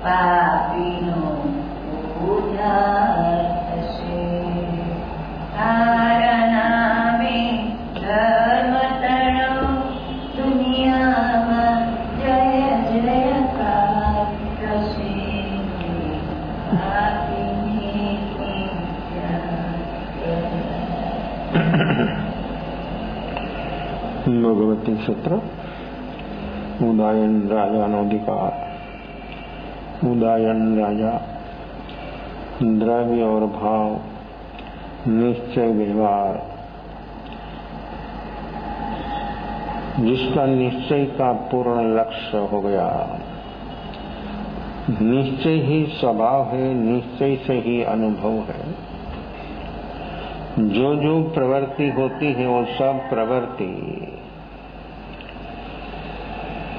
पापिनो पूजार्थे तारा में धर्म तणो दुनिया में जय जयकार कृष्ण भगवती सूत्र उदायन राजा नो अधिकार। उदायन राजा द्रव्य और भाव निश्चय व्यवहार जिसका निश्चय का पूर्ण लक्ष्य हो गया। निश्चय ही स्वभाव है, निश्चय से ही अनुभव है। जो जो प्रवृत्ति होती है वो सब प्रवृत्ति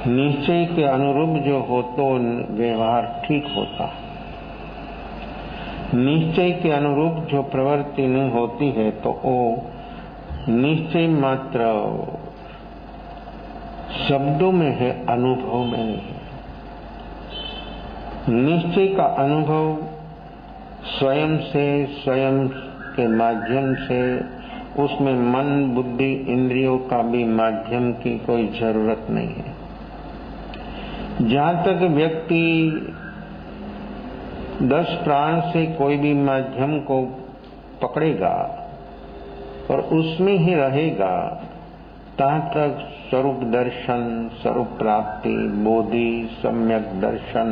निश्चय के अनुरूप जो हो तो व्यवहार ठीक होता है। निश्चय के अनुरूप जो प्रवृत्ति नहीं होती है तो वो निश्चय मात्र शब्दों में है, अनुभव में नहीं है। निश्चय का अनुभव स्वयं से, स्वयं के माध्यम से, उसमें मन बुद्धि इंद्रियों का भी माध्यम की कोई जरूरत नहीं है। जहां तक व्यक्ति 10 प्राण से कोई भी माध्यम को पकड़ेगा और उसमें ही रहेगा, तहां तक स्वरूप दर्शन, स्वरूप प्राप्ति, बोधि, सम्यक दर्शन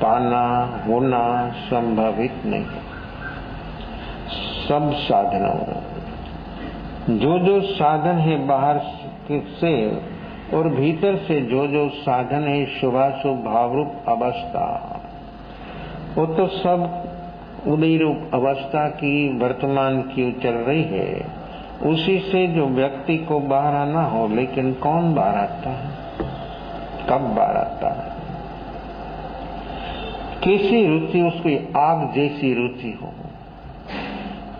पाना होना संभवित नहीं है। सब साधनों जो जो साधन है बाहर से और भीतर से जो जो साधन है शुभाशुभ भावरूप अवस्था, वो तो सब उदय रूप अवस्था की वर्तमान की चल रही है। उसी से जो व्यक्ति को बाहर आना हो, लेकिन कौन बाहर आता है, कब बाहर आता है, कैसी रुचि, उसकी आग जैसी रुचि हो।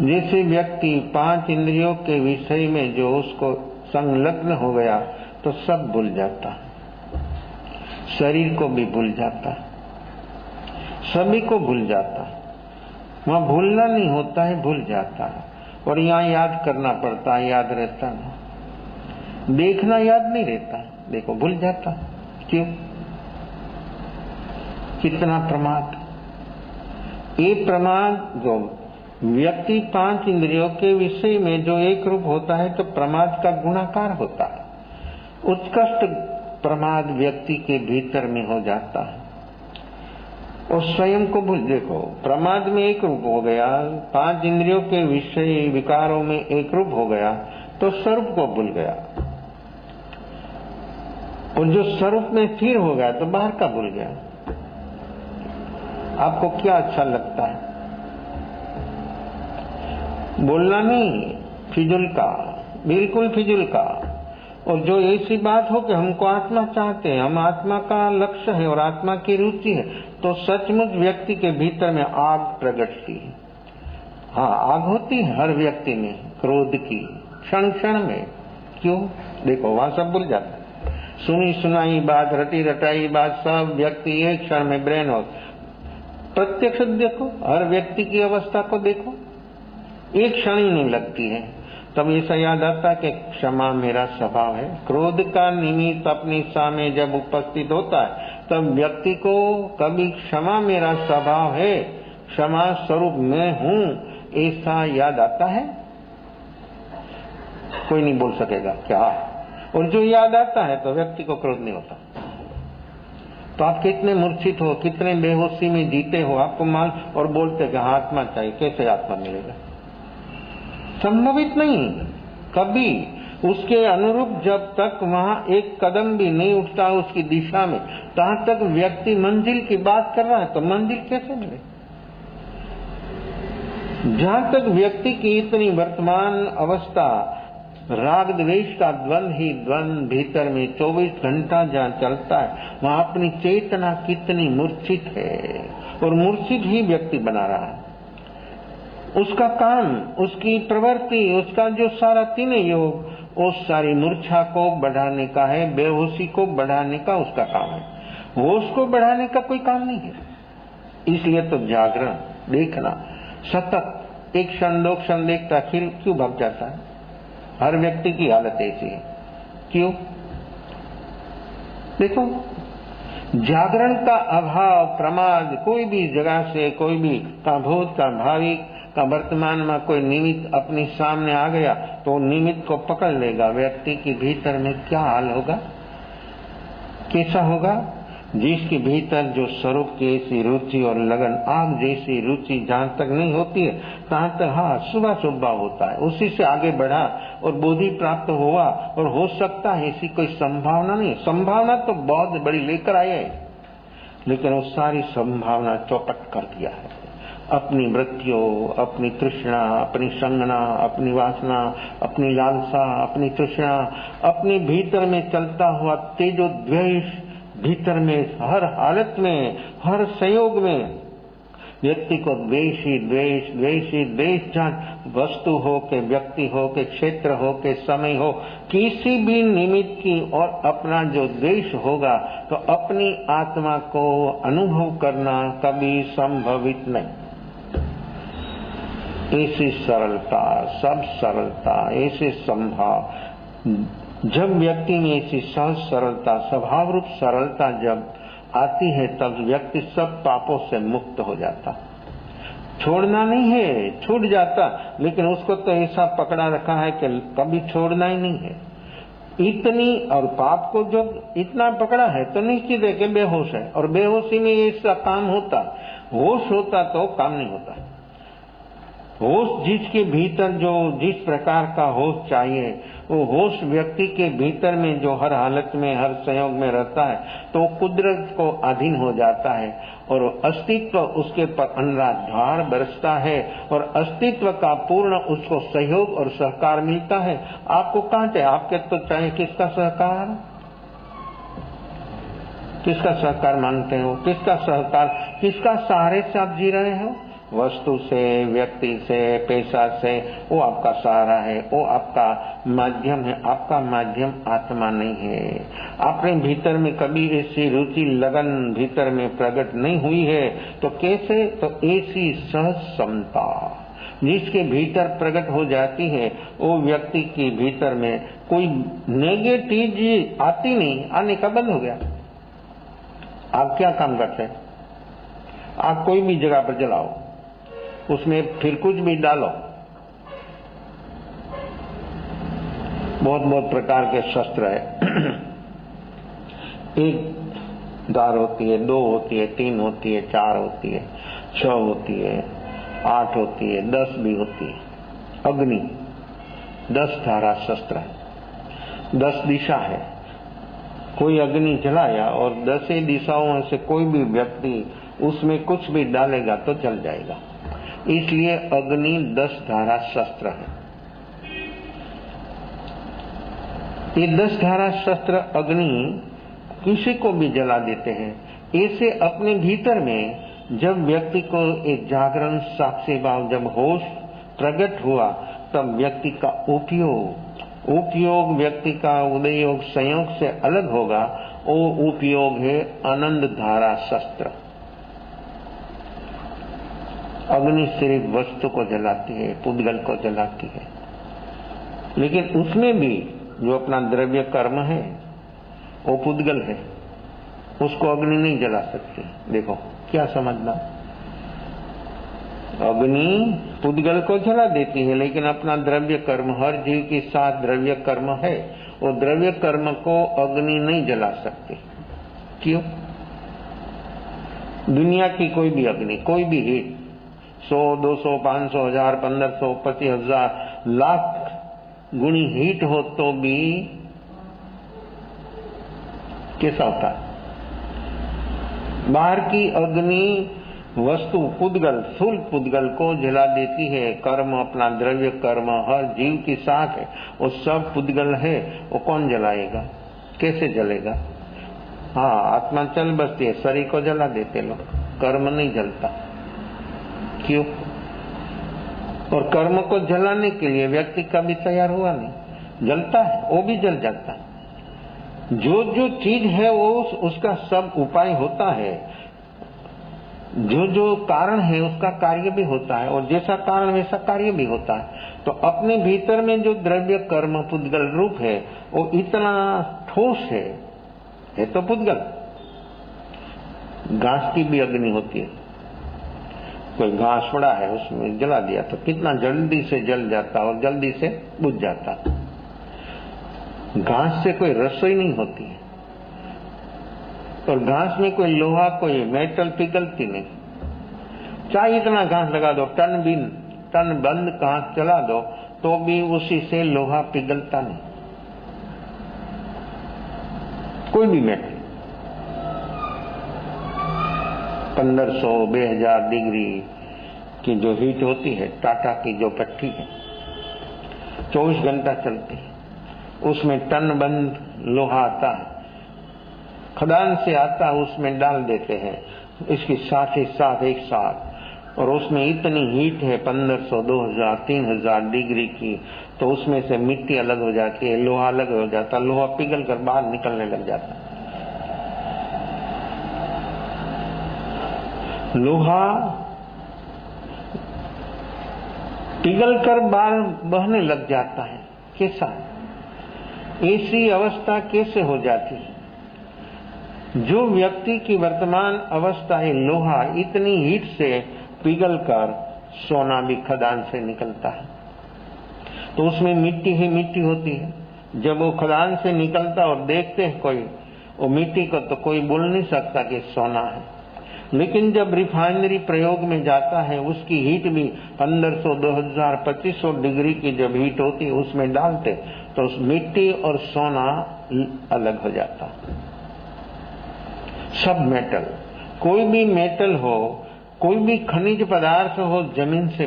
जैसे व्यक्ति 5 इंद्रियों के विषय में जो उसको संलग्न हो गया तो सब भूल जाता, शरीर को भी भूल जाता, सभी को भूल जाता। वहां भूलना नहीं होता है, भूल जाता है। और यहाँ याद करना पड़ता है, याद रहता ना। देखना याद नहीं रहता, देखो भूल जाता। क्यों? कितना प्रमाद। ये प्रमाद जो व्यक्ति 5 इंद्रियों के विषय में जो एक रूप होता है तो प्रमाद का गुणाकार होता है। उत्कृष्ट प्रमाद व्यक्ति के भीतर में हो जाता है और स्वयं को भूल। देखो प्रमाद में एक रूप हो गया, 5 इंद्रियों के विषय विकारों में एक रूप हो गया तो स्वरूप को भूल गया। और जो स्वरूप में स्थिर हो गया तो बाहर का भूल गया। आपको क्या अच्छा लगता है? बोलना नहीं, फिजूल का, बिल्कुल फिजूल का। और जो ऐसी बात हो कि हमको आत्मा चाहते हैं, हम आत्मा का लक्ष्य है और आत्मा की रुचि है, तो सचमुच व्यक्ति के भीतर में आग प्रगटती है। हाँ, आग होती है हर व्यक्ति में, क्रोध की, क्षण क्षण में। क्यों? देखो वहां सब भूल जाता है। सुनी सुनाई बात, रटी रटाई बात, सब व्यक्ति एक क्षण में ब्रेन हो। प्रत्यक्ष देखो, हर व्यक्ति की अवस्था को देखो, एक क्षण ही नहीं लगती है। तब ऐसा याद आता कि क्षमा मेरा स्वभाव है। क्रोध का निमित्त अपने सामने जब उपस्थित होता है तब व्यक्ति को कभी क्षमा मेरा स्वभाव है, क्षमा स्वरूप मैं हूं, ऐसा याद आता है? कोई नहीं बोल सकेगा क्या? और जो याद आता है तो व्यक्ति को क्रोध नहीं होता। तो आप कितने मूर्छित हो, कितने बेहोशी में जीते हो, आपको माल और बोलते कि आत्मा चाहिए। कैसे आत्मा मिलेगा? संभवित नहीं कभी। उसके अनुरूप जब तक वहां एक कदम भी नहीं उठता उसकी दिशा में, तहां तक व्यक्ति मंजिल की बात कर रहा है तो मंजिल कैसे मिले? जहां तक व्यक्ति की इतनी वर्तमान अवस्था राग द्वेष का द्वंद ही द्वंद भीतर में 24 घंटा जहां चलता है, वहां अपनी चेतना कितनी मूर्छित है और मूर्छित ही व्यक्ति बना रहा है। उसका काम, उसकी प्रवृत्ति, उसका जो सारा 3 योग, उस सारी मूर्छा को बढ़ाने का है, बेहोशी को बढ़ाने का उसका काम है। होश को बढ़ाने का कोई काम नहीं है। इसलिए तो जागरण, देखना, सतत एक क्षण दो क्षण देखता फिर क्यों भाग जाता है? हर व्यक्ति की हालत ऐसी है। क्यों? देखो, जागरण का अभाव, प्रमाद, कोई भी जगह से, कोई भी का भूत का भावी का वर्तमान में कोई निमित्त अपने सामने आ गया तो निमित्त को पकड़ लेगा। व्यक्ति के भीतर में क्या हाल होगा, कैसा होगा? जिसके भीतर जो स्वरूप की ऐसी रुचि और लगन, आग जैसी रुचि जहां तक नहीं होती है तहां तक हाँ सुबह सुबह होता है, उसी से आगे बढ़ा और बोधि प्राप्त हुआ और हो सकता है, ऐसी कोई संभावना नहीं। संभावना तो बहुत बड़ी लेकर आए हैं, लेकिन वो सारी संभावना चौपट कर दिया है। अपनी वृत्तियों, अपनी तृष्णा, अपनी संगना, अपनी वासना, अपनी लालसा, अपनी तृष्णा, अपने भीतर में चलता हुआ तेजो द्वेष, भीतर में हर हालत में, हर संयोग में व्यक्ति को द्वेष ही द्वेष, द्वेष ही द्वेष, जहाँ वस्तु हो के, व्यक्ति हो के, क्षेत्र हो के, समय हो, किसी भी निमित्त की और अपना जो द्वेष होगा तो अपनी आत्मा को अनुभव करना कभी संभवित नहीं। ऐसी सरलता, सब सरलता, ऐसे संभाव, जब व्यक्ति में ऐसी सहज सरलता, स्वभाव रूप सरलता जब आती है तब व्यक्ति सब पापों से मुक्त हो जाता। छोड़ना नहीं है, छूट जाता, लेकिन उसको तो ऐसा पकड़ा रखा है कि कभी छोड़ना ही नहीं है। इतनी और पाप को जब इतना पकड़ा है तो निश्चित है कि बेहोश है, और बेहोशी में ऐसा काम होता। होश होता तो काम नहीं होता। होश जिसके भीतर जो जिस प्रकार का होश चाहिए, वो होश व्यक्ति के भीतर में जो हर हालत में, हर संयोग में रहता है तो कुदरत को अधीन हो जाता है और अस्तित्व उसके पर अन्नाधार बरसता है और अस्तित्व का पूर्ण उसको सहयोग और सहकार मिलता है। आपको कहाँ चाहिए? आपके तो चाहिए किसका सहकार? किसका सहकार मांगते हो? किसका सहकार, किसका सहारे से आप जी रहे हो? वस्तु से, व्यक्ति से, पैसा से, वो आपका सहारा है, वो आपका माध्यम है। आपका माध्यम आत्मा नहीं है। अपने भीतर में कभी ऐसी रुचि लगन भीतर में प्रकट नहीं हुई है तो कैसे? तो ऐसी सहज समता जिसके भीतर प्रकट हो जाती है, वो व्यक्ति के भीतर में कोई नेगेटिव आती नहीं, आने का बंद हो गया। आप क्या काम करते हैं? आप कोई भी जगह पर जलाओ, उसमें फिर कुछ भी डालो, बहुत बहुत प्रकार के शस्त्र है। एक धार होती है, 2 होती है, 3 होती है, 4 होती है, 6 होती है, 8 होती है, 10 भी होती है। अग्नि 10 धारा शस्त्र है, 10 दिशा है। कोई अग्नि जलाया और 10 दिशाओं में से कोई भी व्यक्ति उसमें कुछ भी डालेगा तो जल जाएगा। इसलिए अग्नि 10 धारा शस्त्र है। ये 10 धारा शस्त्र अग्नि किसी को भी जला देते हैं। ऐसे अपने भीतर में जब व्यक्ति को एक जागरण साक्षी भाव, जब होश प्रकट हुआ, तब व्यक्ति का उपयोग व्यक्ति का उदय योग संयोग से अलग होगा। वो उपयोग है आनंद धारा शस्त्र। अग्नि सिर्फ वस्तु को जलाती है, पुद्गल को जलाती है, लेकिन उसमें भी जो अपना द्रव्य कर्म है वो पुद्गल है, उसको अग्नि नहीं जला सकती। देखो क्या समझना, अग्नि पुद्गल को जला देती है, लेकिन अपना द्रव्य कर्म, हर जीव के साथ द्रव्य कर्म है, वो द्रव्य कर्म को अग्नि नहीं जला सकती। क्यों? दुनिया की कोई भी अग्नि, कोई भी हीट, 100, 200, 500, 1000, 1500, 25,000 लाख गुणी हीट हो तो भी कैसा होता है? बाहर की अग्नि वस्तु पुद्गल, स्थूल पुद्गल को जला देती है। कर्म, अपना द्रव्य कर्म हर जीव के साथ है, वो सब पुद्गल है, वो कौन जलाएगा? कैसे जलेगा? हाँ, आत्मा चल बसती है, शरीर को जला देते लोग, कर्म नहीं जलता। क्यों? और कर्म को जलाने के लिए व्यक्ति कभी तैयार हुआ नहीं। जलता है, वो भी जल जाता है, जो जो चीज है वो उसका सब उपाय होता है, जो जो कारण है उसका कार्य भी होता है, और जैसा कारण वैसा कार्य भी होता है। तो अपने भीतर में जो द्रव्य कर्म पुद्गल रूप है वो इतना ठोस है तो पुद्गल। घास की भी अग्नि होती है, कोई घास पड़ा है उसमें जला दिया तो कितना जल्दी से जल जाता और जल्दी से बुझ जाता। घास से कोई रसोई नहीं होती है, और घास में कोई लोहा कोई मेटल पिघलती नहीं। चाहे इतना घास लगा दो, टन बंद घास चला दो तो भी उसी से लोहा पिघलता नहीं, कोई भी मेटल। 1500 2000 डिग्री की जो हीट होती है, टाटा की जो भट्टी है 24 घंटा चलती है, उसमें टन बंद लोहा आता है, खदान से आता है, उसमें डाल देते हैं इसकी साथ ही साथ एक साथ, और उसमें इतनी हीट है 1500 2000 3000 डिग्री की, तो उसमें से मिट्टी अलग हो जाती है, लोहा अलग हो जाता, लोहा पिघल कर बाहर निकलने लग जाता। लोहा पिघल कर बाहर बहने लग जाता है। कैसा? ऐसी अवस्था कैसे हो जाती है? जो व्यक्ति की वर्तमान अवस्था है लोहा इतनी हीट से पिघल कर सोना भी खदान से निकलता है, तो उसमें मिट्टी ही मिट्टी होती है। जब वो खदान से निकलता और देखते हैं कोई वो मिट्टी को, तो कोई बोल नहीं सकता कि सोना है। लेकिन जब रिफाइनरी प्रयोग में जाता है, उसकी हीट भी 1500 2000 2500 डिग्री की जब हीट होती है उसमें डालते, तो उस मिट्टी और सोना अलग हो जाता। सब मेटल, कोई भी मेटल हो, कोई भी खनिज पदार्थ हो, जमीन से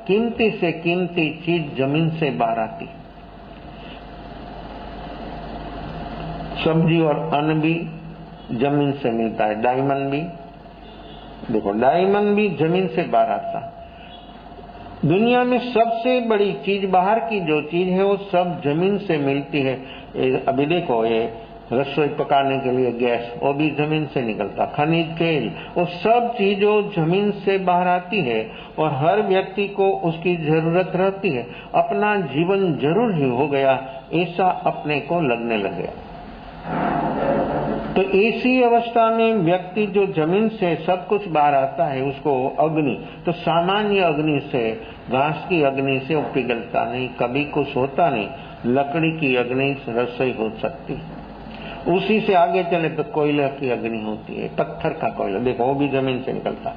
कीमती से कीमती चीज जमीन से बाहर आती। सब्जी और अन्न भी जमीन से मिलता है, डायमंड भी देखो, डायमंड भी जमीन से बाहर आता। दुनिया में सबसे बड़ी चीज, बाहर की जो चीज है वो सब जमीन से मिलती है। अभी देखो ये रसोई पकाने के लिए गैस, वो भी जमीन से निकलता, खनिज तेल, वो सब चीजों जमीन से बाहर आती है, और हर व्यक्ति को उसकी जरूरत रहती है। अपना जीवन जरूर ही हो गया ऐसा अपने को लगने लगे। तो ऐसी अवस्था में व्यक्ति जो जमीन से सब कुछ बाहर आता है उसको अग्नि, तो सामान्य अग्नि से, घास की अग्नि से वो पिघलता नहीं, कभी कुछ होता नहीं। लकड़ी की अग्नि से रसोई हो सकती, उसी से आगे चले तो कोयला की अग्नि होती है, पत्थर का कोयला, देखो वो भी जमीन से निकलता,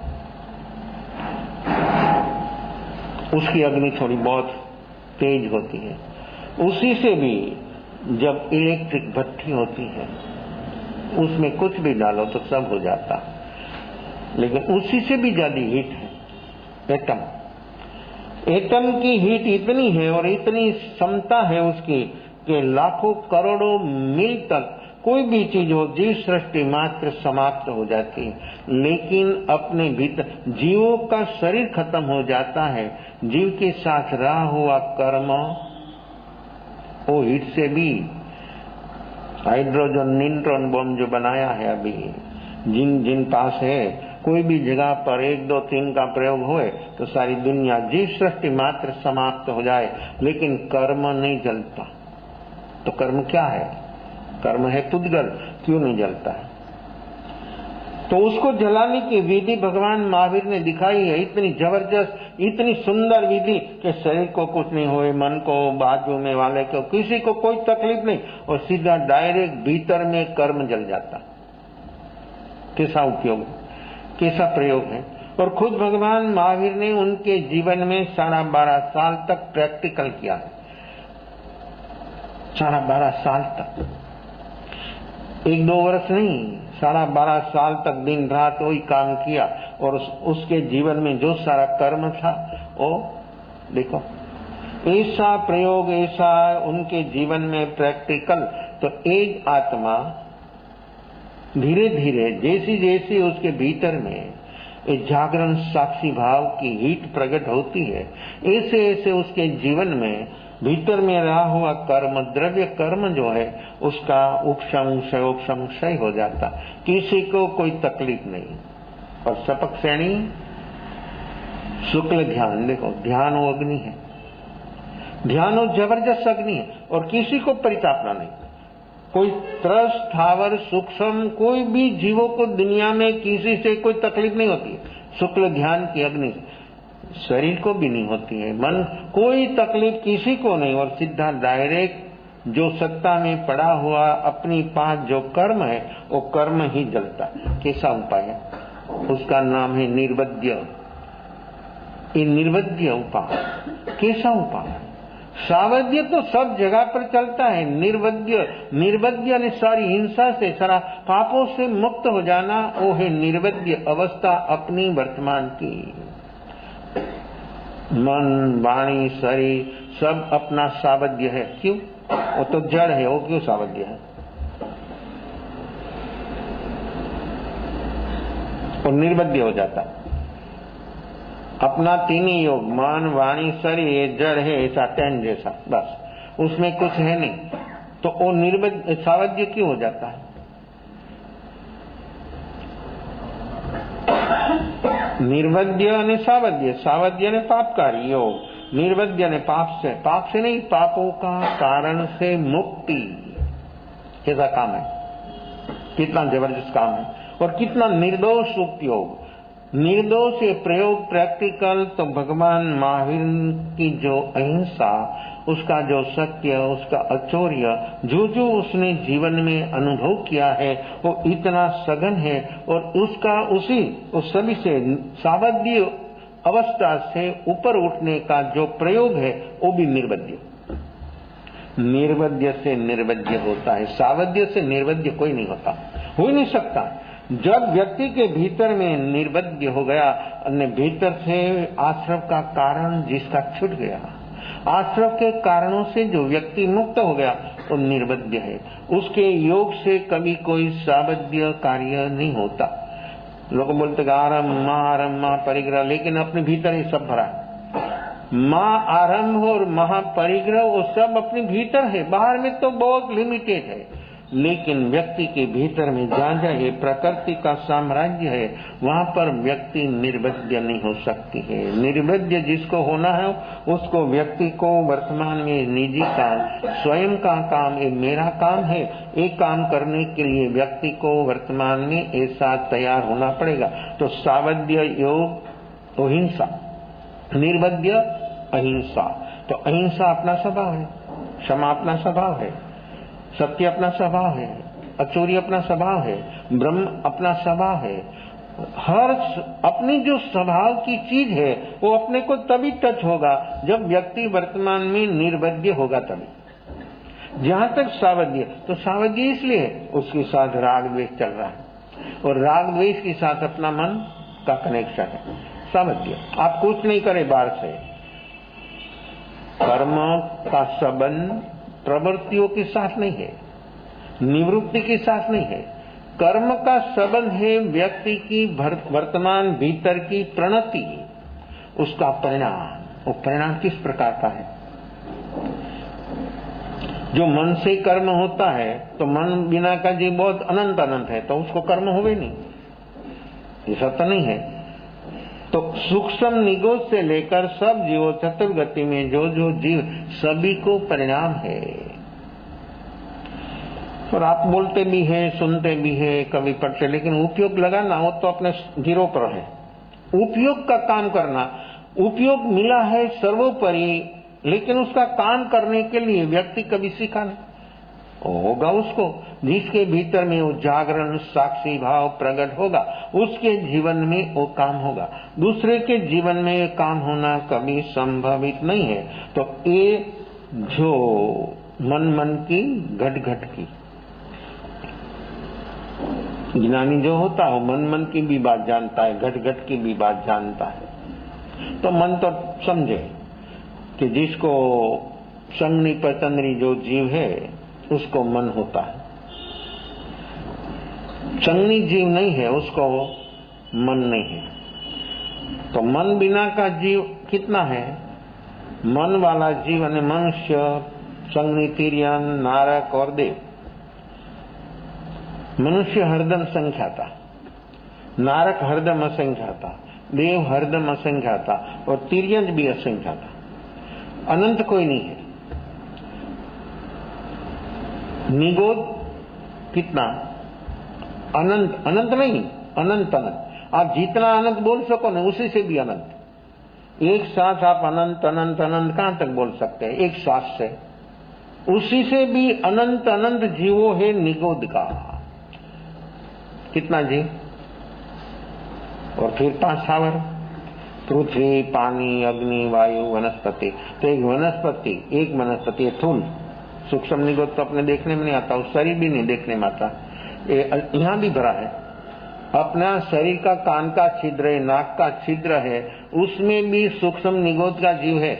उसकी अग्नि थोड़ी बहुत तेज होती है। उसी से भी जब इलेक्ट्रिक भट्टी होती है उसमें कुछ भी डालो तो सब हो जाता, लेकिन उसी से भी ज्यादा हीट है एटम। एटम की हीट इतनी है और इतनी क्षमता है उसकी कि लाखों करोड़ों मील तक कोई भी चीज हो, जीव सृष्टि मात्र समाप्त हो जाती है। लेकिन अपने भीतर जीवों का शरीर खत्म हो जाता है, जीव के साथ रहा हुआ कर्म वो हीट से भी, हाइड्रोजन न्यूट्रॉन बम जो बनाया है अभी, जिन पास है, कोई भी जगह पर 1 2 3 का प्रयोग होए तो सारी दुनिया जीव सृष्टि मात्र समाप्त हो जाए, लेकिन कर्म नहीं जलता। तो कर्म क्या है? कर्म है पुद्गल, क्यों नहीं जलता है? तो उसको जलाने की विधि भगवान महावीर ने दिखाई है, इतनी जबरदस्त, इतनी सुंदर विधि कि शरीर को कुछ नहीं होए, मन को, बाजू में वाले को, किसी को कोई तकलीफ नहीं, और सीधा डायरेक्ट भीतर में कर्म जल जाता। कैसा उपयोग, कैसा प्रयोग है? और खुद भगवान महावीर ने उनके जीवन में 12.5 साल तक प्रैक्टिकल किया है। 12.5 साल तक, 1 2 वर्ष नहीं, 12.5 साल तक दिन रात वही काम किया, और उसके जीवन में जो सारा कर्म था वो देखो, ऐसा प्रयोग, ऐसा उनके जीवन में प्रैक्टिकल। तो एक आत्मा धीरे धीरे जैसी जैसी उसके भीतर में एक जागरण साक्षी भाव की हीट प्रकट होती है, ऐसे ऐसे उसके जीवन में भीतर में रहा हुआ कर्म द्रव्य कर्म जो है उसका उपसंशय हो जाता, किसी को कोई तकलीफ नहीं। और सपक श्रेणी शुक्ल ध्यान, देखो ध्यान वो अग्नि है, ध्यान वो जबरदस्त अग्नि है और किसी को परितापना नहीं। कोई त्रस स्थावर सूक्ष्म कोई भी जीवों को दुनिया में किसी से कोई तकलीफ नहीं होती है, शुक्ल ध्यान की अग्नि शरीर को भी नहीं होती है, मन कोई तकलीफ किसी को नहीं। और सीधा डायरेक्ट जो सत्ता में पड़ा हुआ अपनी पास जो कर्म है वो कर्म ही जलता है। कैसा उपाय है? उसका नाम है निर्वद्य। ये निर्वद्य उपाय कैसा उपाय? सावध्य तो सब जगह पर चलता है, निर्वद्य ने सारी हिंसा से सारा पापों से मुक्त हो जाना, वो है निर्वद्य अवस्था अपनी वर्तमान की। मन वाणी शरीर सब अपना सावध्य है। क्यों? वो तो जड़ है, वो क्यों सावध्य है? और निर्वद्य हो जाता अपना तीन योग मन वाणी शरीर ये जड़ है, ऐसा टेन जैसा, बस उसमें कुछ है नहीं, तो वो निर्वद्य सावध्य क्यों हो जाता है? निर्वद्य ने सावध्य, सावध्य ने पापकारी योग, निर्वद्य ने पाप से नहीं, पापों का कारण से मुक्ति। कैसा काम है? कितना जबरदस्त काम है और कितना निर्दोष उपयोग। निर्दोष ये प्रयोग प्रैक्टिकल तो भगवान महावीर की जो अहिंसा, उसका जो सत्य, उसका अचौर्य, जो उसने जीवन में अनुभव किया है वो इतना सघन है और उसका उस सभी से सावध्य अवस्था से ऊपर उठने का जो प्रयोग है वो भी निर्वद्य। निर्वद्य से निर्वद्य होता है, सावध्य से निर्वद्य कोई नहीं होता, हो ही नहीं सकता। जब व्यक्ति के भीतर में निर्वद्य हो गया, भीतर से आश्रव का कारण जिसका छूट गया, आश्रव के कारणों से जो व्यक्ति मुक्त हो गया वो निर्वद्य है। उसके योग से कभी कोई सावध्य कार्य नहीं होता। लोग बोलते आरम माँ परिग्रह, लेकिन अपने भीतर ही सब भरा है। माँ आरंभ और महापरिग्रह वो सब अपने भीतर है, बाहर में तो बहुत लिमिटेड है, लेकिन व्यक्ति के भीतर में जहाँ ये प्रकृति का साम्राज्य है वहाँ पर व्यक्ति निर्वद्य नहीं हो सकती है। निर्वद्य जिसको होना है उसको व्यक्ति को वर्तमान में निजी काम, स्वयं का काम, ये मेरा काम है, एक काम करने के लिए व्यक्ति को वर्तमान में ऐसा तैयार होना पड़ेगा। तो सावध्य योग अहिंसा, निर्वद्य अहिंसा। तो अहिंसा अपना स्वभाव है, क्षमा अपना स्वभाव है, सत्य अपना स्वभाव है, अचौर्य अपना स्वभाव है, ब्रह्म अपना स्वभाव है। हर अपनी जो स्वभाव की चीज है वो अपने को तभी टच होगा जब व्यक्ति वर्तमान में निर्वद्य होगा तभी। जहां तक सावध्य, तो सावध्य इसलिए उसके साथ राग द्वेष चल रहा है और राग द्वेष के साथ अपना मन का कनेक्शन है। सावध्य आप कुछ नहीं करे बाहर से, कर्म का संबंध प्रवृत्तियों के साथ नहीं है, निवृत्ति के साथ नहीं है। कर्म का संबंध है व्यक्ति की वर्तमान भीतर की प्रणति, उसका परिणाम। वो परिणाम किस प्रकार का है? जो मन से कर्म होता है तो मन बिना का जीव बहुत अनंत है, तो उसको कर्म होवे नहीं, ऐसा तो नहीं है। तो सूक्ष्म निगोज से लेकर सब जीवों चतुर्गति में जो जीव सभी को परिणाम है। और आप बोलते भी हैं, सुनते भी हैं, कभी पढ़ते, लेकिन उपयोग लगाना वो तो अपने जीरो पर है। उपयोग का काम करना, उपयोग मिला है सर्वोपरि, लेकिन उसका काम करने के लिए व्यक्ति कभी सीखा नहीं होगा। उसको जिसके भीतर में वो जागरण साक्षी भाव प्रकट होगा उसके जीवन में वो काम होगा। दूसरे के जीवन में ये काम होना कभी संभवित नहीं है। तो ये जो मन की घट की, ज्ञानी जो होता है मन की भी बात जानता है, घट की भी बात जानता है। तो मन तो समझे कि जिसको संगनी पतंगरी जो जीव है उसको मन होता है, संगनी जीव नहीं है उसको मन नहीं है। तो मन बिना का जीव कितना है? मन वाला जीव અને મનુષ્ય, સંઘની તિર્યન, નારક और देव। मनुष्य हरदम संख्याता, नारक हरदम असंख्याता, देव हरदम असंख्याता और तिर्यन भी असंख्याता। अनंत कोई नहीं है। निगोद कितना? अनंत। अनंत नहीं, अनंत अनंत। आप जितना अनंत बोल सको ना, उसी से भी अनंत। एक सांस आप अनंत अनंत अनंत कहां तक बोल सकते हैं? एक सांस से। उसी से भी अनंत अनंत जीवो है निगोद का। कितना जीव? और फिर 5 स्थावर, पृथ्वी, पानी, अग्नि, वायु, वनस्पति। तो एक वनस्पति थूल, सूक्ष्म निगोद तो अपने देखने में नहीं आता, उस शरीर भी नहीं देखने में आता। यहां भी भरा है। अपना शरीर का कान का छिद्र है, नाक का छिद्र है, उसमें भी सूक्ष्म निगोद का जीव है।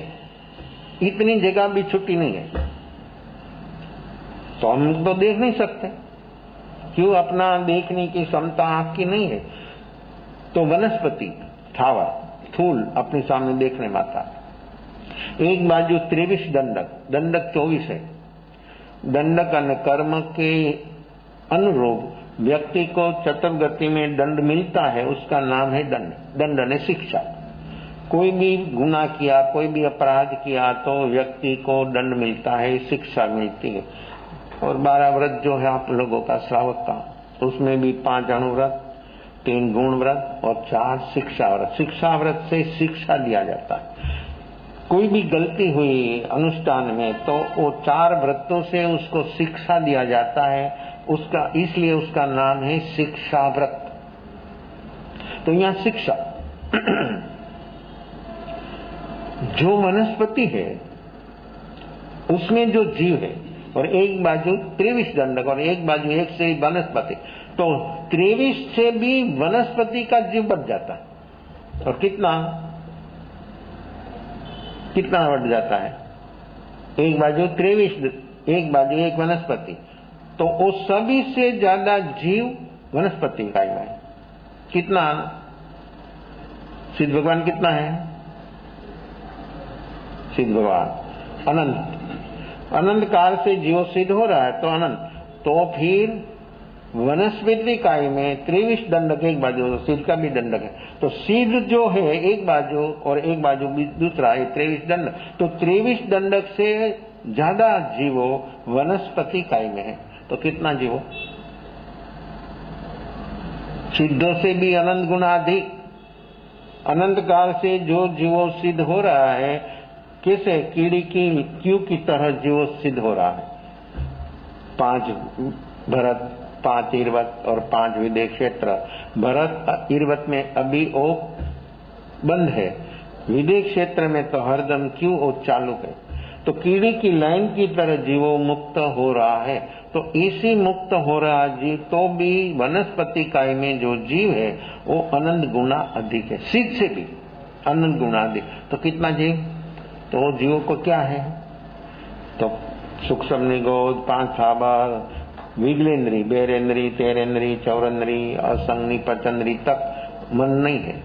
इतनी जगह भी छुट्टी नहीं है। तो हम तो देख नहीं सकते। क्यों? अपना देखने की क्षमता आंख की नहीं है। तो वनस्पति, थावर, थूल अपने सामने देखने में आता है। एक बाजू 23 दंडक, दंडक 24 है। दंडक और कर्म के अनुरूप व्यक्ति को चतुर्गति में दंड मिलता है, उसका नाम है दंड। दंड ने शिक्षा। कोई भी गुनाह किया, कोई भी अपराध किया तो व्यक्ति को दंड मिलता है, शिक्षा मिलती है। और 12 व्रत जो है आप लोगों का श्रावक का, उसमें भी 5 अणुव्रत, 3 गुण व्रत और 4 शिक्षा व्रत। शिक्षा व्रत से शिक्षा दिया जाता है। कोई भी गलती हुई अनुष्ठान में तो वो 4 व्रतों से उसको शिक्षा दिया जाता है, उसका इसलिए उसका नाम है शिक्षा व्रत। तो यहाँ शिक्षा जो वनस्पति है उसमें जो जीव है, और एक बाजू 23 दंडक और एक बाजू एक से वनस्पति, तो 23 से भी वनस्पति का जीव बढ़ जाता है। और कितना बढ़ जाता है? एक बाजू 23, एक बाजू एक वनस्पति, तो वो सभी से ज्यादा जीव वनस्पति का ही है। कितना? सिद्ध भगवान कितना है? सिद्ध भगवान अनंत। अनंत काल से जीव सिद्ध हो रहा है तो अनंत। तो फिर वनस्पति काय में 23 दंडक एक बाजू, सिद्ध का भी दंडक है। तो सिद्ध जो है एक बाजू और एक बाजू दूसरा है 23 दंडक। तो 23 दंडक से ज्यादा जीवो वनस्पति काय में है। तो कितना जीवो? सिद्धों से भी अनंत गुना अधिक। अनंत काल से जो जीवो सिद्ध हो रहा है, कैसे? कीड़ी की क्यू की तरह जीवो सिद्ध हो रहा है। 5 भरत, 5 इर्वत और 5 विदेह क्षेत्र। भरत इर्वत में अभी ओ बंद है, विदेह क्षेत्र में तो हरदम क्यू ओ चालू है। तो कीड़ी की लाइन की तरह जीवो मुक्त हो रहा है। तो इसी मुक्त हो रहा जीव तो भी वनस्पति काय में जो जीव है वो अनंत गुना अधिक है, सिद्ध से भी अनंत गुना अधिक। तो कितना जीव? तो जीवों को क्या है? तो सूक्ष्म निगोद, 5 स्थावर, विगलेंद्री, बेरेंद्री, तेरेंद्री, चौरेंद्री, असंगनी, पचंद्री तक मन नहीं है।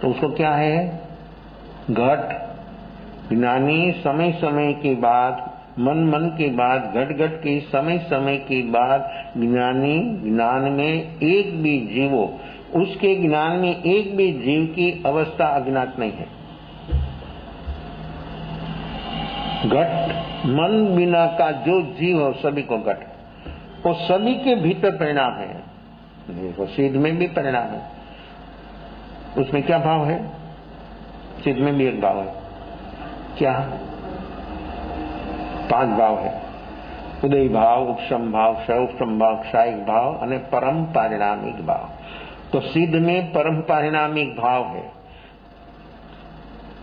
तो उसको क्या है? घट। ज्ञानी समय समय की बात, मन की बात, घट की समय की बात, ज्ञानी ज्ञान में एक भी जीवो, उसके ज्ञान में एक भी जीव की अवस्था अज्ञात नहीं है। घट मन बिना का जो जीव हो सभी को घट, वो सभी के भीतर परिणाम है। देखो सिद्ध में भी परिणाम है। उसमें क्या भाव है? सिद्ध में भी एक भाव है। क्या? 5 भाव है। उदय भाव, उपशम भाव, उपशम भाव, क्षायिक भाव और परम पारिणामिक भाव। तो सिद्ध में परम पारिणामिक भाव है,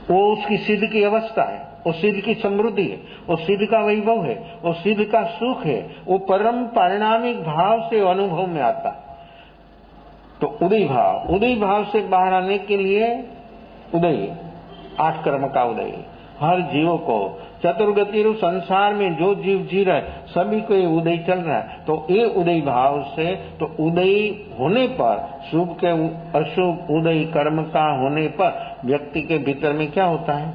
वो उसकी सिद्ध की अवस्था है, वो सिद्ध की समृद्धि है, वो सिद्ध का वैभव है, वो सिद्ध का सुख है। वो परम पारिणामिक भाव से अनुभव में आता। तो उदय भाव से बाहर आने के लिए उदय, 8 कर्म का उदय। हर जीव को चतुर्गति संसार में जो जीव जी रहा है सभी को ये उदय चल रहा है। तो ये उदय भाव से, तो उदय होने पर, शुभ के अशुभ उदय कर्म का होने पर व्यक्ति के भीतर में क्या होता है?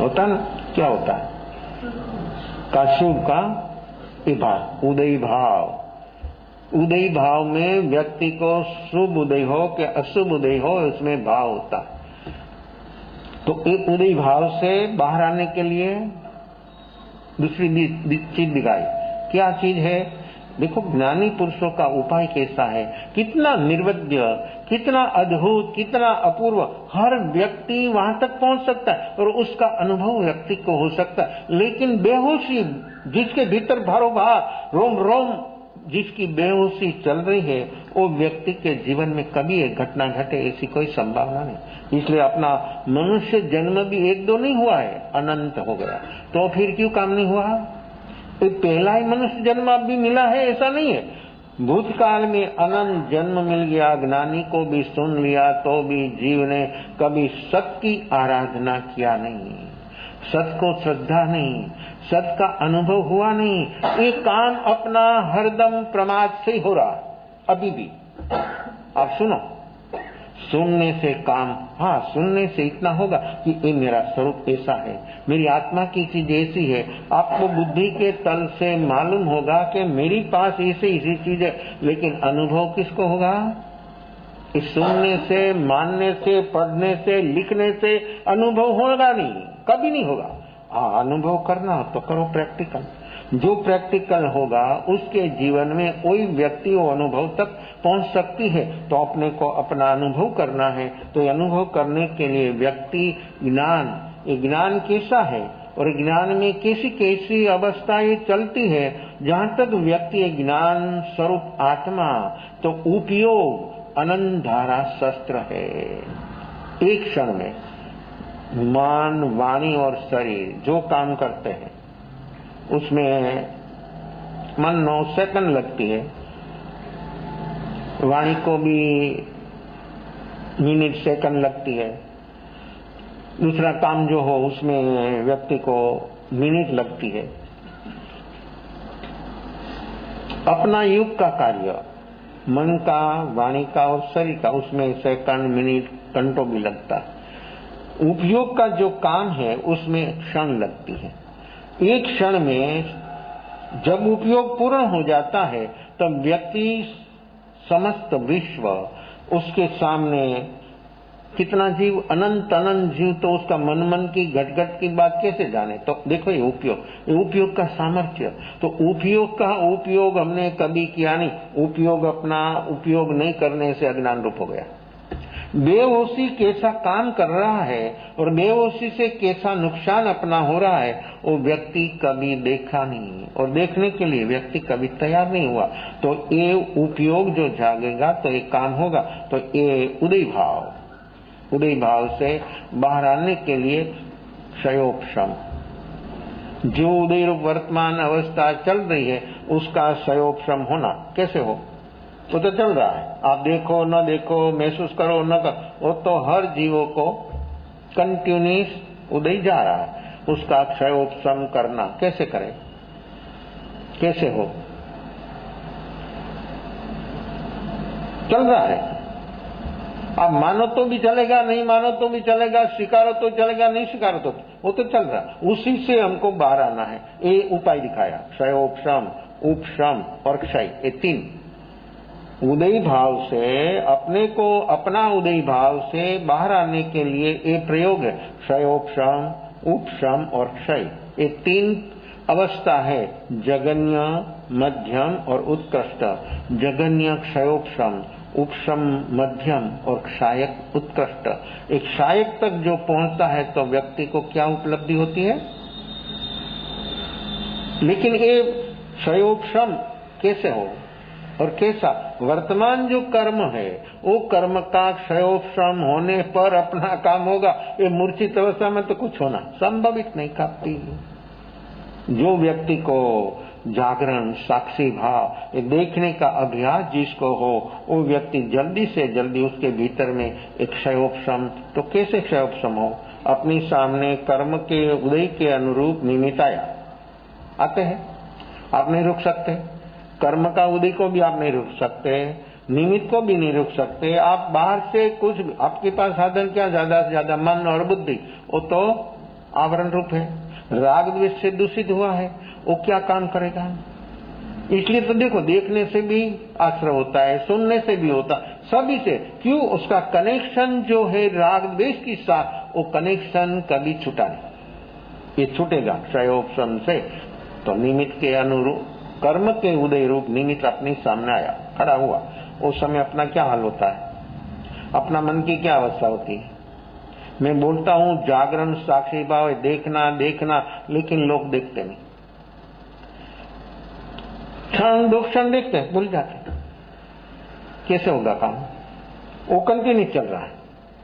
होता ना, क्या होता है? का शुभ का विभाव, उदय भाव। उदय भाव में व्यक्ति को शुभ उदय हो कि अशुभ उदय हो, उसमें भाव होता है। तो एक उदय भाव से बाहर आने के लिए दूसरी चीज दिखाई। क्या चीज है? देखो, ज्ञानी पुरुषों का उपाय कैसा है, कितना निर्वध्य, कितना अद्भुत, कितना अपूर्व। हर व्यक्ति वहां तक पहुंच सकता है और उसका अनुभव व्यक्ति को हो सकता है। लेकिन बेहोशी, जिसके भीतर भारो भार, रोम रोम जिसकी बेहोशी चल रही है, वो व्यक्ति के जीवन में कभी एक घटना घटे ऐसी कोई संभावना नहीं। इसलिए अपना मनुष्य जन्म भी एक दो नहीं हुआ है, अनंत हो गया। तो फिर क्यों काम नहीं हुआ? तो पहला ही मनुष्य जन्म अब भी मिला है ऐसा नहीं है। भूतकाल में अनंत जन्म मिल गया, ज्ञानी को भी सुन लिया, तो भी जीव ने कभी सत की आराधना किया नहीं, सत को श्रद्धा नहीं, सत का अनुभव हुआ नहीं। ये काम अपना हरदम प्रमाद से ही हो रहा अभी भी। आप सुनो, सुनने से काम, हाँ सुनने से इतना होगा कि ये मेरा स्वरूप ऐसा है, मेरी आत्मा की चीज ऐसी है। आपको बुद्धि के तल से मालूम होगा कि मेरी पास ऐसी चीज है, लेकिन अनुभव किसको होगा? इस सुनने से, मानने से, पढ़ने से, लिखने से अनुभव होगा नहीं, कभी नहीं होगा। हाँ, अनुभव करना तो करो प्रैक्टिकल। जो प्रैक्टिकल होगा उसके जीवन में कोई व्यक्ति वो अनुभव तक पहुंच सकती है। तो अपने को अपना अनुभव करना है, तो अनुभव करने के लिए व्यक्ति ज्ञान, ये ज्ञान कैसा है और ज्ञान में कैसी कैसी अवस्थाएं चलती है, जहां तक व्यक्ति ज्ञान स्वरूप आत्मा, तो उपयोग अनंत धारा शस्त्र है। एक क्षण में मन, वाणी और शरीर जो काम करते हैं उसमें मन 9 सेकंड लगती है, वाणी को भी मिनट सेकंड लगती है, दूसरा काम जो हो उसमें व्यक्ति को मिनट लगती है। अपना युग का कार्य, मन का, वाणी का और शरीर का, उसमें सेकंड, मिनट, घंटों भी लगता है। उपयोग का जो काम है उसमें क्षण लगती है। एक क्षण में जब उपयोग पूर्ण हो जाता है तब व्यक्ति, समस्त विश्व उसके सामने, कितना जीव, अनंत अनंत जीव, तो उसका मन मन की घट घट की बात कैसे जाने? तो देखो ये उपयोग का सामर्थ्य। तो उपयोग का उपयोग हमने कभी किया नहीं, उपयोग अपना उपयोग नहीं करने से अज्ञान रूप हो गया। बेहोशी कैसा काम कर रहा है और बेहोशी से कैसा नुकसान अपना हो रहा है, वो व्यक्ति कभी देखा नहीं और देखने के लिए व्यक्ति कभी तैयार नहीं हुआ। तो ये उपयोग जो जागेगा तो ये काम होगा। तो ये उदय भाव से बाहर आने के लिए क्षयोपशम, जो उदय रूप वर्तमान अवस्था चल रही है उसका क्षयोपशम होना कैसे हो? वो तो चल रहा है, आप देखो न देखो, महसूस करो न करो, वो तो हर जीवों को कंटिन्यूस उदय जा रहा है। उसका क्षयोपशम करना कैसे करें, कैसे हो? चल रहा है। आप मानो तो भी चलेगा, नहीं मानो तो भी चलेगा, स्वीकारो तो चलेगा, नहीं स्वीकारो तो, वो तो चल रहा है। उसी से हमको बाहर आना है। ये उपाय दिखाया, क्षयोपशम, उपशम और क्षय, ये 3। उदय भाव से अपने को, अपना उदय भाव से बाहर आने के लिए ये प्रयोग है, क्षयोपशम, उपशम और क्षय। ये 3 अवस्था है, जगन्य, मध्यम और उत्कृष्ट। जगन्य क्षयोपशम, उपशम मध्यम और क्षायक उत्कृष्ट। एक क्षायक तक जो पहुंचता है तो व्यक्ति को क्या उपलब्धि होती है? लेकिन ये क्षयोपशम कैसे हो और कैसा? वर्तमान जो कर्म है वो कर्म का क्षयोपशम होने पर अपना काम होगा। ये मूर्छित अवस्था में तो कुछ होना संभवित नहीं। कापी जो व्यक्ति को जागरण, साक्षी भाव, ये देखने का अभ्यास जिसको हो, वो व्यक्ति जल्दी से जल्दी उसके भीतर में एक क्षयोपशम। तो कैसे क्षयोपशम हो? अपनी सामने कर्म के उदय के अनुरूप निमित्त आते हैं, आप नहीं रुक सकते। कर्म का उदय को भी आप नहीं रुक सकते, निमित्त को भी नहीं रुक सकते। आप बाहर से कुछ, आपके पास साधन क्या, ज्यादा से ज्यादा मन और बुद्धि, वो तो आवरण रूप है, राग द्वेष से दूषित हुआ है, वो क्या काम करेगा? इसलिए तो देखो, देखने से भी आश्रय होता है, सुनने से भी होता, सभी से। क्यों? उसका कनेक्शन जो है राग द्वेष के साथ, वो कनेक्शन कभी छूटा नहीं, ये छूटेगा क्षयोपशम से। तो निमित्त के अनुरूप, कर्म के उदय रूप निमित्त अपने सामने आया, खड़ा हुआ, उस समय अपना क्या हाल होता है, अपना मन की क्या अवस्था होती है? मैं बोलता हूं जागरण साक्षी भाव है, देखना देखना, लेकिन लोग देखते नहीं, क्षण दो क्षण देखते हैं, भूल जाते। कैसे होगा काम? वो कंटिन्यू चल रहा है,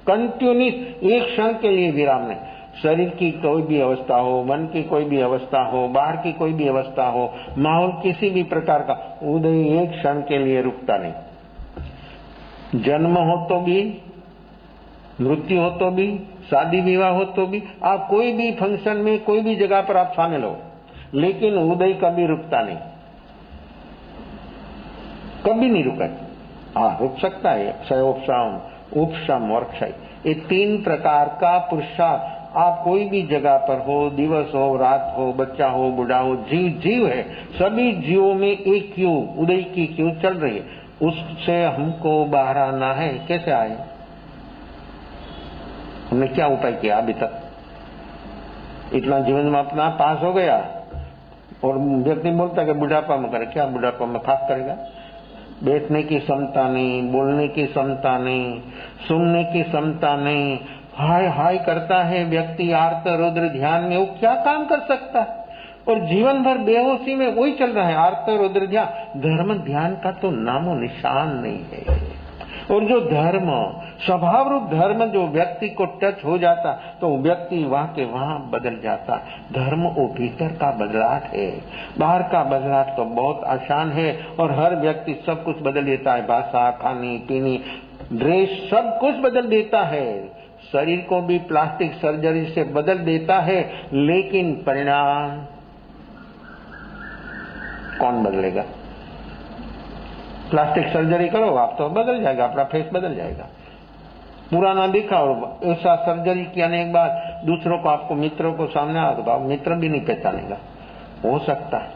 कंटिन्यूस, एक क्षण के लिए विराम नहीं। शरीर की कोई भी अवस्था हो, मन की कोई भी अवस्था हो, बाहर की कोई भी अवस्था हो, माहौल किसी भी प्रकार का, उदय एक क्षण के लिए रुकता नहीं। जन्म हो तो भी, मृत्यु हो तो भी, शादी विवाह हो तो भी, आप कोई भी फंक्शन में कोई भी जगह पर आप शामिल हो, लेकिन उदय कभी रुकता नहीं, कभी नहीं रुका। हाँ, रुक सकता है क्षयोपशम, उपशम और क्षय, ये तीन प्रकार का पुरुषार्थ। आप कोई भी जगह पर हो, दिवस हो, रात हो, बच्चा हो, बूढ़ा हो, जीव जीव है, सभी जीवों में एक क्यों, उदय की क्यों चल रही है, उससे हमको बाहर आना है। कैसे आए? हमने क्या उपाय किया अभी तक? इतना जीवन में अपना पास हो गया, और व्यक्ति बोलता है कि बुढ़ापा में करे, क्या बुढ़ापा में खास करेगा? बैठने की क्षमता नहीं, बोलने की क्षमता नहीं, सुनने की क्षमता नहीं, हाय हाय करता है व्यक्ति आर्त रुद्र ध्यान में, वो क्या काम कर सकता है? और जीवन भर बेहोशी में वही चल रहा है, आर्त रुद्र ध्यान। धर्म ध्यान का तो नामो निशान नहीं है। और जो धर्म, स्वभाव रूप धर्म जो व्यक्ति को टच हो जाता, तो व्यक्ति वहां के वहां बदल जाता। धर्म वो भीतर का बदलाव है, बाहर का बदलाव तो बहुत आसान है, और हर व्यक्ति सब कुछ बदल देता है, भाषा, खानी पीनी, ड्रेस, सब कुछ बदल देता है, शरीर को भी प्लास्टिक सर्जरी से बदल देता है, लेकिन परिणाम कौन बदलेगा? प्लास्टिक सर्जरी करो आप तो बदल जाएगा, अपना फेस बदल जाएगा, पुराना दिखा, और ऐसा सर्जरी कियाने के बाद दूसरों को, आपको मित्रों को सामने आ तो आप मित्र भी नहीं पहचानेगा, हो सकता है,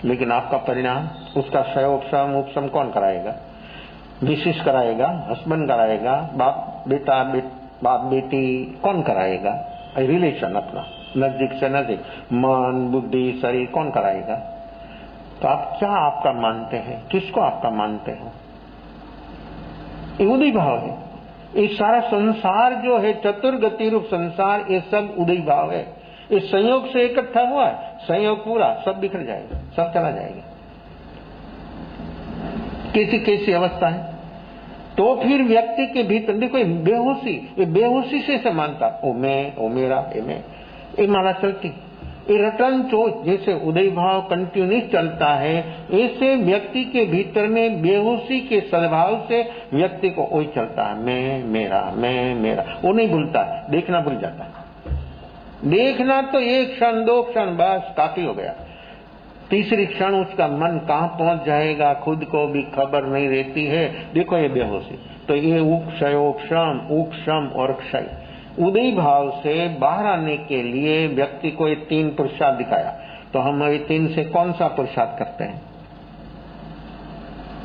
लेकिन आपका परिणाम, उसका क्षयोपशम उपशम कौन कराएगा? विशिष्ट कराएगा, हस्बैंड कराएगा, बाप बेटा, बाप बेटी, कौन कराएगा? रिलेशन अपना नजदीक से नजदीक, मन बुद्धि शरीर कौन कराएगा? तो आप क्या आपका मानते हैं, किसको आपका मानते हो? ये उदय भाव है। ये सारा संसार जो है, चतुर्गति रूप संसार, ये सब उदय भाव है। इस संयोग से इकट्ठा हुआ है, संयोग पूरा सब बिखर जाएगा, सब चला जाएगा। कैसी कैसी अवस्था है? तो फिर व्यक्ति के भीतर देखो, बेहोशी, ये बेहोशी से मानता, ओ मैं, ओ मेरा, ए मैं, ये माला चलती, ये रटन चोट, जैसे उदय भाव कंटिन्यू चलता है, ऐसे व्यक्ति के भीतर में बेहोशी के सद्भाव से व्यक्ति को वही चलता है, मैं मेरा, वो नहीं भूलता है, देखना भूल जाता है। देखना तो एक क्षण दो क्षण बस काफी हो गया, तीसरी क्षण उसका मन कहाँ पहुंच जाएगा खुद को भी खबर नहीं रहती है। देखो ये बेहोशी, तो ये उपक्षयोपशम, उपशम और क्षय, उदय भाव से बाहर आने के लिए व्यक्ति को ये तीन पुरुषार्थ दिखाया। तो हम ये तीन से कौन सा पुरुषार्थ करते हैं?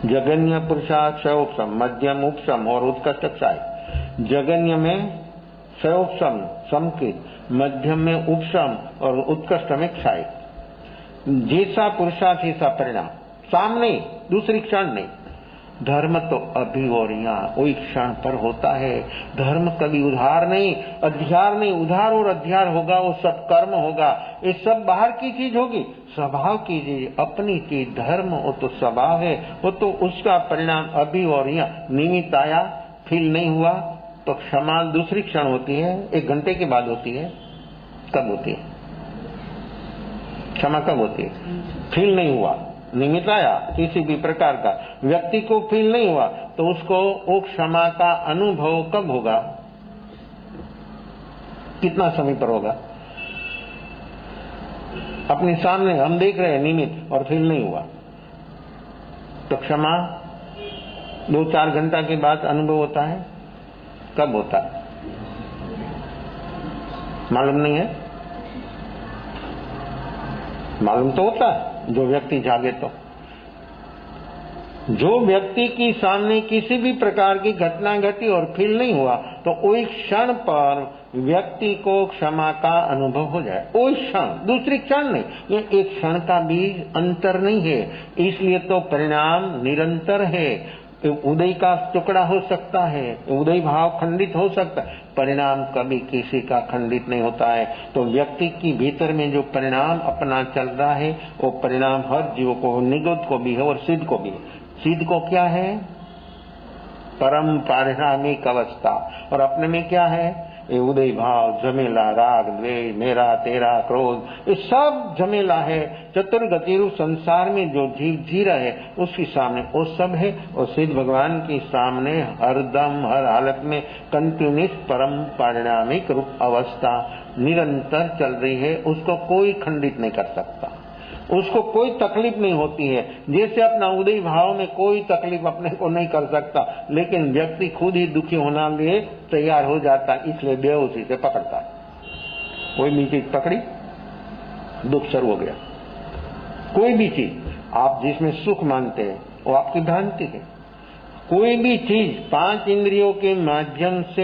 जगन्य पुरुषार्थ क्षयोपशम, मध्यम उपशम और उत्कृष्ट क्षय। जगन्य में क्षयोपशम समकृत, मध्यम में उपशम और उत्कृष्ट में क्षय। जैसा पुरुषार्थ ऐसा परिणाम, सामने दूसरी क्षण नहीं। धर्म तो अभी और यहाँ वही क्षण पर होता है। धर्म कभी उधार नहीं, अध्यार नहीं, उधार और अध्यार होगा वो सब कर्म होगा, ये सब बाहर की चीज होगी, स्वभाव की चीज अपनी चीज। धर्म वो तो स्वभाव है, वो तो उसका परिणाम अभी और यहाँ। निमित्त आया, फील नहीं हुआ, तो क्षमा दूसरी क्षण होती है, 1 घंटे के बाद होती है। कब होती है क्षमा? कब होती है? फील नहीं हुआ, निमित्त आया किसी भी प्रकार का, व्यक्ति को फील नहीं हुआ, तो उसको वो क्षमा का अनुभव कब होगा? कितना समय पर होगा? अपने सामने हम देख रहे हैं निमित्त और फील नहीं हुआ, तो क्षमा 2-4 घंटा के बाद अनुभव होता है। कब होता है मालूम नहीं है? मालूम तो होता है जो व्यक्ति जागे तो। जो व्यक्ति की सामने किसी भी प्रकार की घटना घटी और फील नहीं हुआ तो वही क्षण पर व्यक्ति को क्षमा का अनुभव हो जाए, वही क्षण, दूसरी क्षण नहीं। ये एक क्षण का भी अंतर नहीं है, इसलिए तो परिणाम निरंतर है। उदय का टुकड़ा हो सकता है, उदय भाव खंडित हो सकता है, परिणाम कभी किसी का खंडित नहीं होता है। तो व्यक्ति की भीतर में जो परिणाम अपना चल रहा है वो परिणाम हर जीव को, निगत को भी है और सिद्ध को भी है। सिद्ध को क्या है? परम पारिणामिक अवस्था। और अपने में क्या है? ये उदय भाव, झमेला, राग, द्वेष, मेरा, तेरा, क्रोध, ये सब झमेला है। चतुर्गति रूप संसार में जो जीव जी रहे उसके सामने वो सब है। और सिद्ध भगवान के सामने हरदम हर हालत में कंटिन्यूस परम पारिणामिक रूप अवस्था निरंतर चल रही है। उसको कोई खंडित नहीं कर सकता, उसको कोई तकलीफ नहीं होती है। जैसे अपना उदय भाव में कोई तकलीफ अपने को नहीं कर सकता, लेकिन व्यक्ति खुद ही दुखी होना लिए तैयार हो जाता है, इसलिए बेहोशी से पकड़ता है। कोई भी चीज पकड़ी, दुख शुरू हो गया। कोई भी चीज आप जिसमें सुख मानते हैं वो आपकी भ्रांति है। कोई भी चीज 5 इंद्रियों के माध्यम से